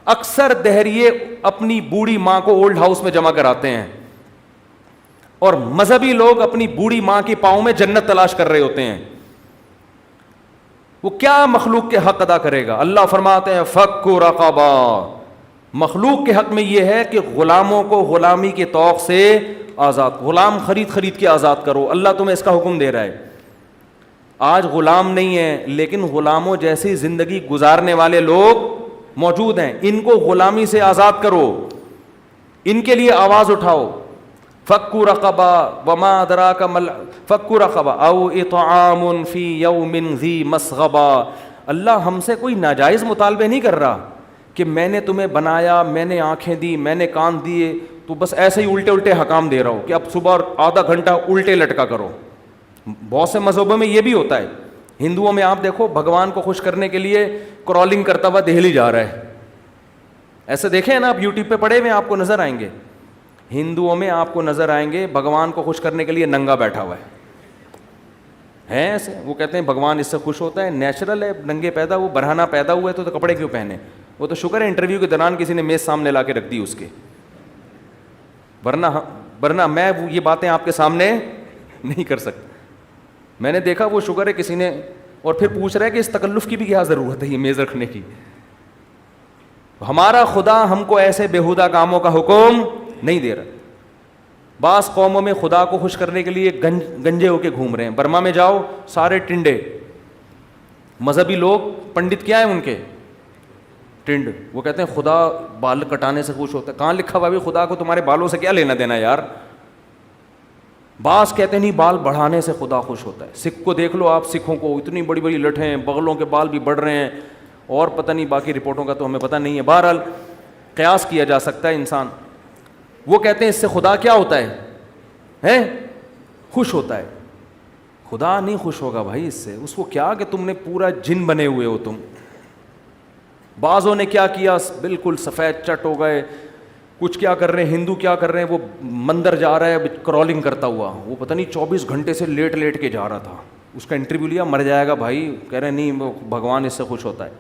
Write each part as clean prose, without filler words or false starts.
اکثر دہریے اپنی بوڑھی ماں کو اولڈ ہاؤس میں جمع کراتے ہیں، اور مذہبی لوگ اپنی بوڑھی ماں کے پاؤں میں جنت تلاش کر رہے ہوتے ہیں. وہ کیا مخلوق کے حق ادا کرے گا؟ اللہ فرماتے ہیں فک رقبہ. مخلوق کے حق میں یہ ہے کہ غلاموں کو غلامی کے طوق سے آزاد، غلام خرید کے آزاد کرو. اللہ تمہیں اس کا حکم دے رہا ہے. آج غلام نہیں ہے، لیکن غلاموں جیسی زندگی گزارنے والے لوگ موجود ہیں. ان کو غلامی سے آزاد کرو، ان کے لیے آواز اٹھاؤ. فک رقبہ وما ادراک مل فک رقبہ او اطعام فی یوم ذی مسغبہ. اللہ ہم سے کوئی ناجائز مطالبے نہیں کر رہا کہ میں نے تمہیں بنایا، میں نے آنکھیں دی، میں نے کان دیے، تو بس ایسے ہی الٹے حکام دے رہا ہوں کہ اب صبح آدھا گھنٹہ الٹے لٹکا کرو. بہت سے مذہبوں میں یہ بھی ہوتا ہے. ہندوؤں میں آپ دیکھو بھگوان کو خوش کرنے کے لیے کرالنگ کرتا ہوا دہلی جا رہا ہے. ایسے دیکھیں نا آپ یوٹیوب پہ پڑے ہوئے آپ کو نظر آئیں گے. ہندوؤں میں آپ کو نظر آئیں گے بھگوان کو خوش کرنے کے لیے ننگا بیٹھا ہوا ہے ایسے. وہ کہتے ہیں بھگوان اس سے خوش ہوتا ہے، نیچرل ہے، ننگے پیدا، وہ برہنہ پیدا ہوا ہے تو کپڑے کیوں پہنے؟ وہ تو شکر ہے انٹرویو کے دوران کسی نے میز سامنے لا کے رکھ دی اس کے، ورنہ میں یہ باتیں آپ کے سامنے نہیں کر سکتا. میں نے دیکھا وہ شکر ہے کسی نے، اور پھر پوچھ رہا ہے کہ اس تکلف کی بھی کیا ضرورت ہے یہ میز رکھنے کی. ہمارا خدا ہم کو ایسے بیہودہ کاموں کا حکم نہیں دے رہا. بعض قوموں میں خدا کو خوش کرنے کے لیے گنجے ہو کے گھوم رہے ہیں. برما میں جاؤ سارے ٹنڈے، مذہبی لوگ، پنڈت کیا ہیں ان کے؟ ٹنڈ. وہ کہتے ہیں خدا بال کٹانے سے خوش ہوتا ہے. کہاں لکھا ہوا بھی خدا کو تمہارے بالوں سے کیا لینا دینا یار؟ بعض کہتے ہیں نہیں بال بڑھانے سے خدا خوش ہوتا ہے. سکھ کو دیکھ لو آپ، سکھوں کو اتنی بڑی بڑی لٹیں، بغلوں کے بال بھی بڑھ رہے ہیں، اور پتہ نہیں باقی رپورٹوں کا تو ہمیں پتہ نہیں ہے. بہرحال قیاس کیا جا سکتا ہے انسان. وہ کہتے ہیں اس سے خدا کیا ہوتا ہے؟ خوش ہوتا ہے. خدا نہیں خوش ہوگا بھائی اس سے. اس کو کیا کہ تم نے پورا جن بنے ہوئے ہو تم. بعضوں نے کیا کیا، بالکل سفید چٹ ہو گئے. کچھ کیا کر رہے ہیں، ہندو کیا کر رہے ہیں، وہ مندر جا رہا ہے کرالنگ کرتا ہوا، وہ پتہ نہیں 24 گھنٹے سے لیٹ کے جا رہا تھا. اس کا انٹرویو لیا، مر جائے گا بھائی. کہہ رہے نہیں وہ بھگوان اس سے خوش ہوتا ہے.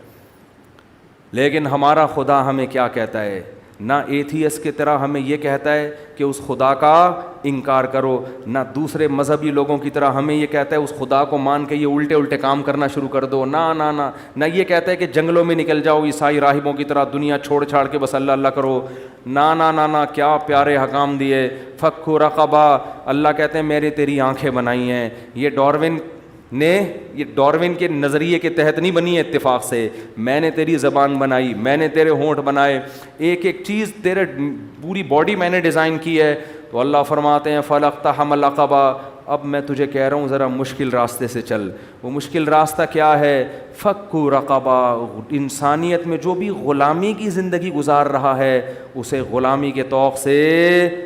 لیکن ہمارا خدا ہمیں کیا کہتا ہے؟ نہ ایتھیس کی طرح ہمیں یہ کہتا ہے کہ اس خدا کا انکار کرو، نہ دوسرے مذہبی لوگوں کی طرح ہمیں یہ کہتا ہے اس خدا کو مان کے یہ الٹے کام کرنا شروع کر دو. نہ یہ کہتا ہے کہ جنگلوں میں نکل جاؤ عیسائی راہبوں کی طرح دنیا چھوڑ چھاڑ کے بس اللہ کرو. نہ کیا پیارے حکام دیے. فک رقبہ. اللہ کہتے ہیں میرے تیری آنکھیں بنائی ہیں. یہ ڈاروین کے نظریے کے تحت نہیں بنی ہے اتفاق سے. میں نے تیری زبان بنائی، میں نے تیرے ہونٹ بنائے، ایک چیز تیرے پوری باڈی میں نے ڈیزائن کی ہے. تو اللہ فرماتے ہیں فَلَقْتَحَمَ الْعَقَبَةَ. اب میں تجھے کہہ رہا ہوں ذرا مشکل راستے سے چل. وہ مشکل راستہ کیا ہے؟ فک رقبہ. انسانیت میں جو بھی غلامی کی زندگی گزار رہا ہے اسے غلامی کے طوق سے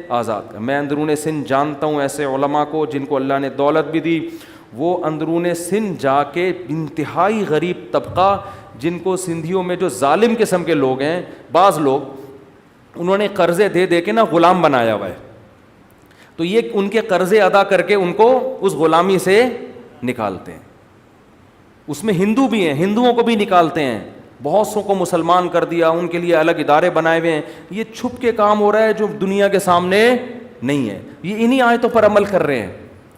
آزاد کر. میں اندرون سندھ جانتا ہوں ایسے علماء کو جن کو اللہ نے دولت بھی دی. وہ اندرون سندھ جا کے انتہائی غریب طبقہ، جن کو سندھیوں میں جو ظالم قسم کے لوگ ہیں، بعض لوگ انہوں نے قرضے دے کے نا غلام بنایا ہوا ہے. تو یہ ان کے قرضے ادا کر کے ان کو اس غلامی سے نکالتے ہیں. اس میں ہندو بھی ہیں، ہندوؤں کو بھی نکالتے ہیں. بہت سو کو مسلمان کر دیا، ان کے لیے الگ ادارے بنائے ہوئے ہیں. یہ چھپ کے کام ہو رہا ہے جو دنیا کے سامنے نہیں ہے. یہ انہی آیتوں پر عمل کر رہے ہیں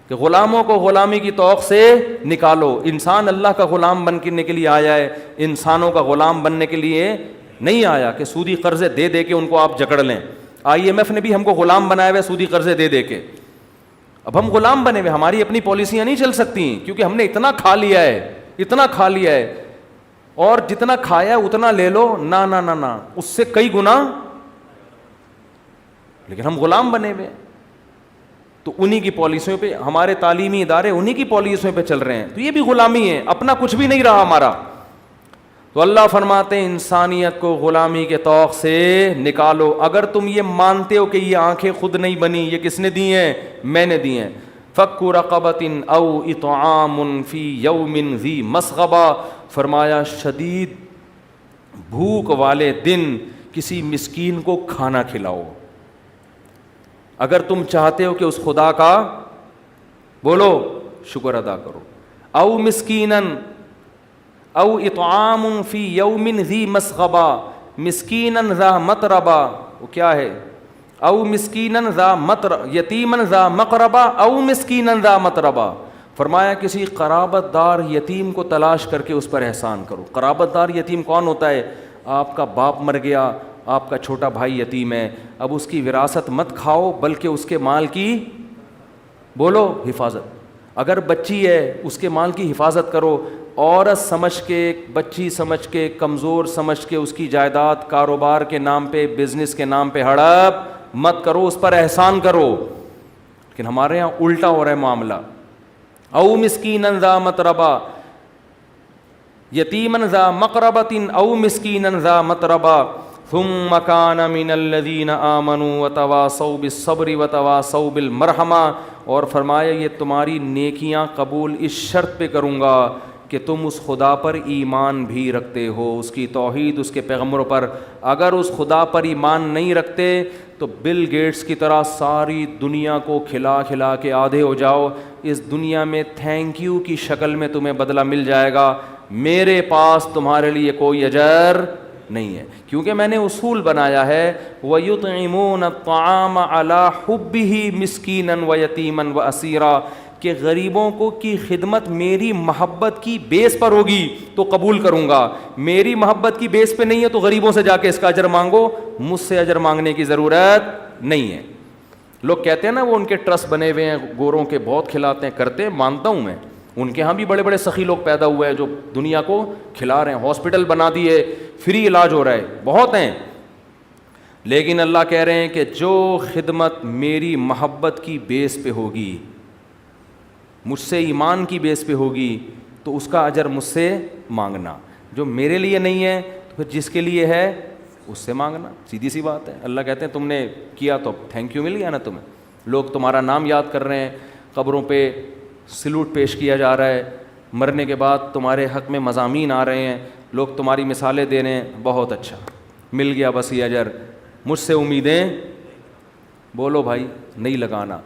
کہ غلاموں کو غلامی کی طوق سے نکالو. انسان اللہ کا غلام بننے کے لیے آیا ہے، انسانوں کا غلام بننے کے لیے نہیں آیا کہ سودی قرضے دے کے ان کو آپ جکڑ لیں. IMF نے بھی ہم کو غلام بنایا ہوا سودی قرضے دے کے. اب ہم غلام بنے ہوئے، ہماری اپنی پالیسیاں نہیں چل سکتی کیونکہ ہم نے اتنا کھا لیا ہے اور جتنا کھایا اتنا لے لو. نہ اس سے کئی گنا. لیکن ہم غلام بنے ہوئے تو انہی کی پالیسیوں پہ ہمارے تعلیمی ادارے انہی کی پالیسیوں پہ چل رہے ہیں. تو یہ بھی غلامی ہے، اپنا کچھ بھی نہیں رہا ہمارا. تو اللہ فرماتے ہیں انسانیت کو غلامی کے طوق سے نکالو. اگر تم یہ مانتے ہو کہ یہ آنکھیں خود نہیں بنی، یہ کس نے دی ہیں؟ میں نے دی ہیں. فک رقبۃ او اطعام فی یوم ذی مسغبہ. فرمایا شدید بھوک والے دن کسی مسکین کو کھانا کھلاؤ. اگر تم چاہتے ہو کہ اس خدا کا بولو شکر ادا کرو. او مسکینن او اطعام فی یوم ذی مسغبہ. مسکینن ذا متربہ، وہ کیا ہے، او مسکینن ذا یتیمن ذا مقربہ او مسکینن ذا متربہ، فرمایا کسی قرابت دار یتیم کو تلاش کر کے اس پر احسان کرو۔ قرابت دار یتیم کون ہوتا ہے؟ آپ کا باپ مر گیا، آپ کا چھوٹا بھائی یتیم ہے، اب اس کی وراثت مت کھاؤ بلکہ اس کے مال کی بولو حفاظت۔ اگر بچی ہے اس کے مال کی حفاظت کرو، عورت سمجھ کے، بچی سمجھ کے، کمزور سمجھ کے اس کی جائیداد کاروبار کے نام پہ، بزنس کے نام پہ ہڑپ مت کرو، اس پر احسان کرو۔ لیکن ہمارے ہاں الٹا ہو رہا ہے معاملہ، او مسکینن ذا متربہ یتیمن ذا مقربۃ او مسکینن ذا متربہ ثم کان من الذین آمنوا وتواصوا بالصبر وتواصوا بالمرحمہ، اور فرمایا یہ تمہاری نیکیاں قبول اس شرط پہ کروں گا کہ تم اس خدا پر ایمان بھی رکھتے ہو، اس کی توحید، اس کے پیغمبروں پر۔ اگر اس خدا پر ایمان نہیں رکھتے تو بل گیٹس کی طرح ساری دنیا کو کھلا کھلا کے آدھے ہو جاؤ، اس دنیا میں تھینک یو کی شکل میں تمہیں بدلہ مل جائے گا، میرے پاس تمہارے لیے کوئی اجر نہیں ہے، کیونکہ میں نے اصول بنایا ہے وَيُطْعِمُونَ الطَّعَامَ عَلَى حُبِّهِ مِسْكِينًا وَيَتِيمًا وَأَسِيرًا، کہ غریبوں کو کی خدمت میری محبت کی بیس پر ہوگی تو قبول کروں گا، میری محبت کی بیس پہ نہیں ہے تو غریبوں سے جا کے اس کا اجر مانگو، مجھ سے اجر مانگنے کی ضرورت نہیں ہے۔ لوگ کہتے ہیں نا وہ ان کے ٹرسٹ بنے ہوئے ہیں گوروں کے، بہت کھلاتے ہیں، کرتے ہیں، مانتا ہوں میں، ان کے ہاں بھی بڑے بڑے سخی لوگ پیدا ہوئے ہیں جو دنیا کو کھلا رہے ہیں، ہاسپٹل بنا دیے، فری علاج ہو رہا ہے، بہت ہیں، لیکن اللہ کہہ رہے ہیں کہ جو خدمت میری محبت کی بیس پہ ہوگی، مجھ سے ایمان کی بیس پہ ہوگی، تو اس کا اجر مجھ سے مانگنا، جو میرے لیے نہیں ہے تو پھر جس کے لیے ہے اس سے مانگنا، سیدھی سی بات ہے۔ اللہ کہتے ہیں تم نے کیا تو تھینک یو مل گیا نا تمہیں، لوگ تمہارا نام یاد کر رہے ہیں، قبروں پہ سلوٹ پیش کیا جا رہا ہے، مرنے کے بعد تمہارے حق میں مضامین آ رہے ہیں، لوگ تمہاری مثالیں دے رہے ہیں، بہت اچھا، مل گیا بس یہ اجر، مجھ سے امیدیں بولو بھائی نہیں لگانا۔